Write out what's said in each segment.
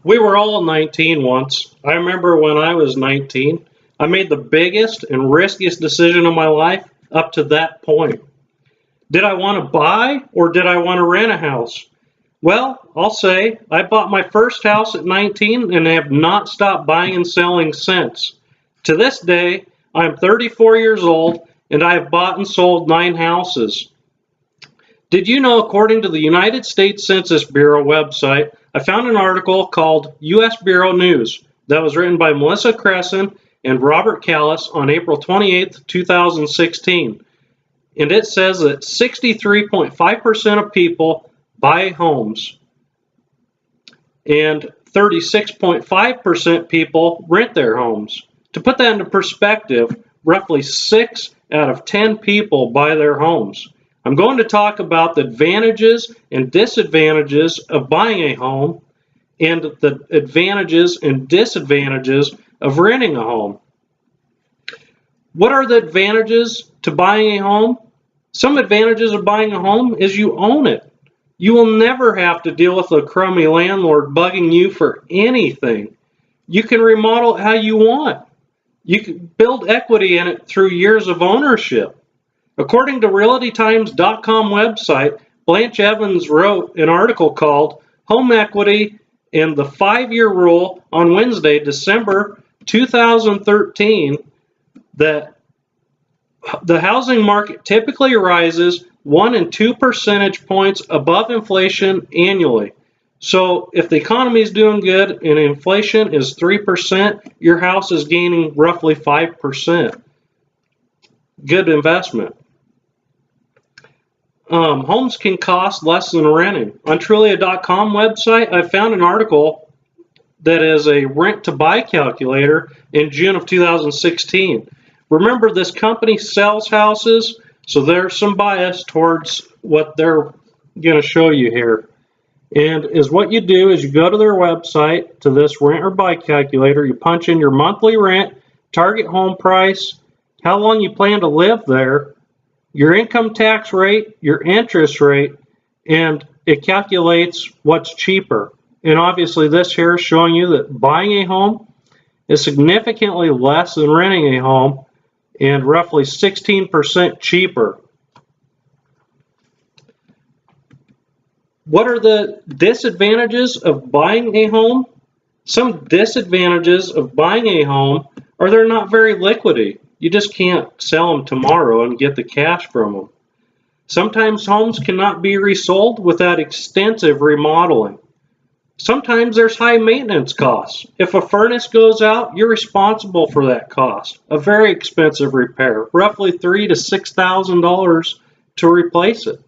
We were all 19 once. I remember when I was 19, I made the biggest and riskiest decision of my life up to that point. Did I want to buy or did I want to rent a house? Well, I'll say I bought my first house at 19 and have not stopped buying and selling since. To this day, I'm 34 years old and I have bought and sold 9 houses. Did you know, according to the United States Census Bureau website, I found an article called U.S. Bureau News that was written by Melissa Cresson and Robert Callis on April 28, 2016. And it says that 63.5% of people buy homes and 36.5% people rent their homes. To put that into perspective, roughly 6 out of 10 people buy their homes. I'm going to talk about the advantages and disadvantages of buying a home and the advantages and disadvantages of renting a home. What are the advantages to buying a home? Some advantages of buying a home is you own it. You will never have to deal with a crummy landlord bugging you for anything. You can remodel it how you want. You can build equity in it through years of ownership. According to RealtyTimes.com website, Blanche Evans wrote an article called Home Equity and the 5-Year Rule on Wednesday, December 2013, that the housing market typically rises 1 and 2 percentage points above inflation annually. So if the economy is doing good and inflation is 3%, your house is gaining roughly 5%. Good investment. Homes can cost less than renting. On Trulia.com website, I found an article that is a rent-to-buy calculator in June of 2016. Remember, this company sells houses, so there's some bias towards what they're going to show you here. And is what you do is you go to their website, to this rent or buy calculator, you punch in your monthly rent, target home price, how long you plan to live there, your income tax rate, your interest rate, and it calculates what's cheaper. And obviously this here is showing you that buying a home is significantly less than renting a home and roughly 16% cheaper. What are the disadvantages of buying a home? Some disadvantages of buying a home are they're not very liquidy. You just can't sell them tomorrow and get the cash from them. Sometimes homes cannot be resold without extensive remodeling. Sometimes there's high maintenance costs. If a furnace goes out, you're responsible for that cost. A very expensive repair, roughly $3,000 to $6,000 to replace it.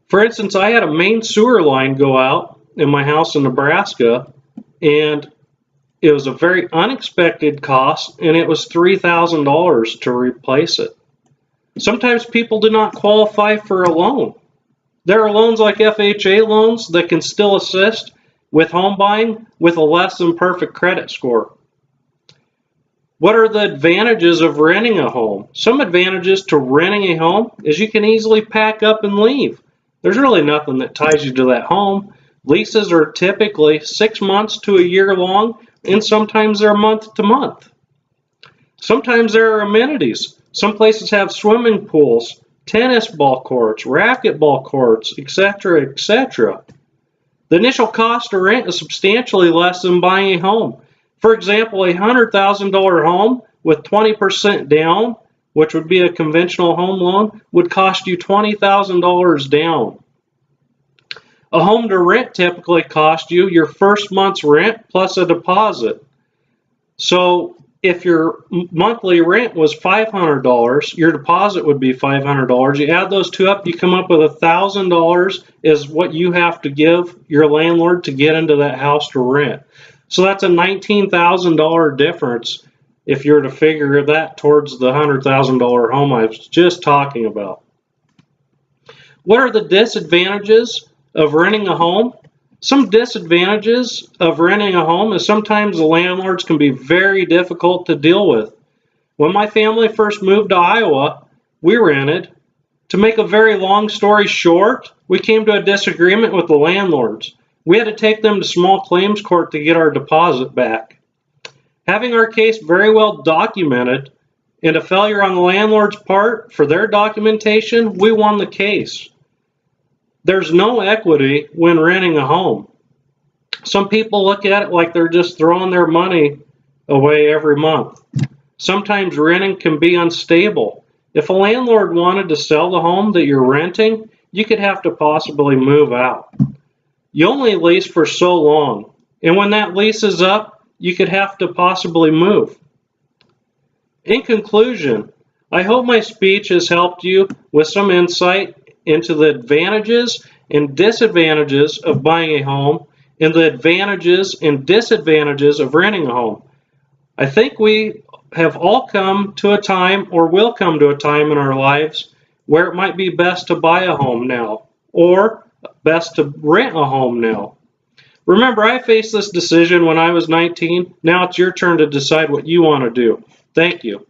For instance, I had a main sewer line go out in my house in Nebraska, and it was a very unexpected cost, and it was $3,000 to replace it. Sometimes people do not qualify for a loan. There are loans like FHA loans that can still assist with home buying with a less than perfect credit score. What are the advantages of renting a home? Some advantages to renting a home is you can easily pack up and leave. There's really nothing that ties you to that home. Leases are typically 6 months to a year long, and sometimes they're month to month. Sometimes there are amenities. Some places have swimming pools, tennis ball courts, racquetball courts, etc., etc. The initial cost to rent is substantially less than buying a home. For example, a $100,000 home with 20% down, which would be a conventional home loan, would cost you $20,000 down. A home to rent typically costs you your first month's rent plus a deposit. So if your monthly rent was $500, your deposit would be $500. You add those two up, you come up with $1,000 is what you have to give your landlord to get into that house to rent. So that's a $19,000 difference if you're to figure that towards the $100,000 home I was just talking about. What are the disadvantages of renting a home? Some disadvantages of renting a home is sometimes the landlords can be very difficult to deal with. When my family first moved to Iowa, we rented. To make a very long story short, we came to a disagreement with the landlords. We had to take them to small claims court to get our deposit back. Having our case very well documented and a failure on the landlord's part for their documentation, we won the case. There's no equity when renting a home. Some people look at it like they're just throwing their money away every month. Sometimes renting can be unstable. If a landlord wanted to sell the home that you're renting, you could have to possibly move out. You only lease for so long, and when that lease is up, you could have to possibly move. In conclusion, I hope my speech has helped you with some insight into the advantages and disadvantages of buying a home and the advantages and disadvantages of renting a home. I think we have all come to a time, or will come to a time in our lives, where it might be best to buy a home now, or best to rent a home now. Remember, I faced this decision when I was 19. Now it's your turn to decide what you want to do. Thank you.